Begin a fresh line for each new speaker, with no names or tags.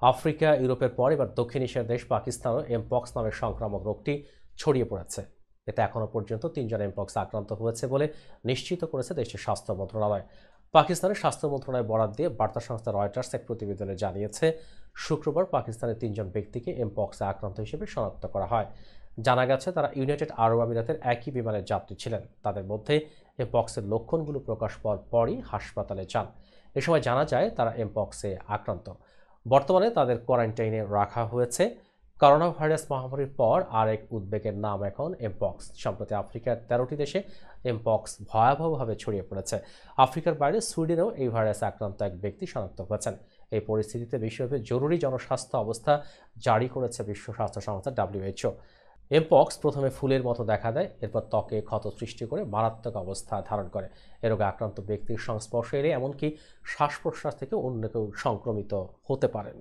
Africa, ইউরোপের পর এবার দক্ষিণ এশিয়ার দেশ পাকিস্তানও এমপক্স নামের সংক্রামক রোগটি ছড়িয়ে পড়েছে। এতে এখনও পর্যন্ত ৩ জন এমপক্স আক্রান্ত হয়েছে বলে নিশ্চিত করেছে দেশটির স্বাস্থ্য মন্ত্রণালয়। পাকিস্তানের স্বাস্থ্য মন্ত্রণালয় বরাত দিয়ে বার্তা সংস্থা রয়টার্স এক প্রতিবেদনে জানিয়েছে, শুক্রবার পাকিস্তানের ৩ জন ব্যক্তিকে এমপক্সে আক্রান্ত হিসেবে শনাক্ত করা হয়। জানা গেছে তারা ইউনাইটেড আরব আমিরাতের একই বিমানের যাত্রী ছিলেন। তাদের মধ্যে এমপক্সের লক্ষণগুলো প্রকাশ পাওয়ার পরই হাসপাতালে যান। এ সময় জানা যায় তারা এমপক্সে আক্রান্ত। বর্তমানে তাদের কোয়ারেন্টাইনে রাখা হয়েছে। করোনা ভাইরাস মহামারীর পর আরেক উদ্বেগের নাম এখন এমপক্স। সম্প্রতি আফ্রিকার ১৩টি দেশে এমপক্স ভয়াবহভাবে ছড়িয়ে পড়েছে। আফ্রিকার বাইরে সুইডেনেও এই ভাইরাসে আক্রান্ত এক ব্যক্তি শনাক্ত হয়েছেন। এই পরিস্থিতিতে বিশ্বব্যাপী জরুরি জনস্বাস্থ্য অবস্থা জারি করেছে বিশ্ব স্বাস্থ্য সংস্থা WHO। এমপক্স প্রথমে ফুলের মতো দেখা দেয়, এরপর ত্বকে ক্ষত সৃষ্টি করে মারাত্মক অবস্থা ধারণ করে। এ রোগে আক্রান্ত ব্যক্তির সংস্পর্শে এলে এমনকি শ্বাস প্রশ্বাস থেকে অন্য কেউ সংক্রমিত হতে পারেন।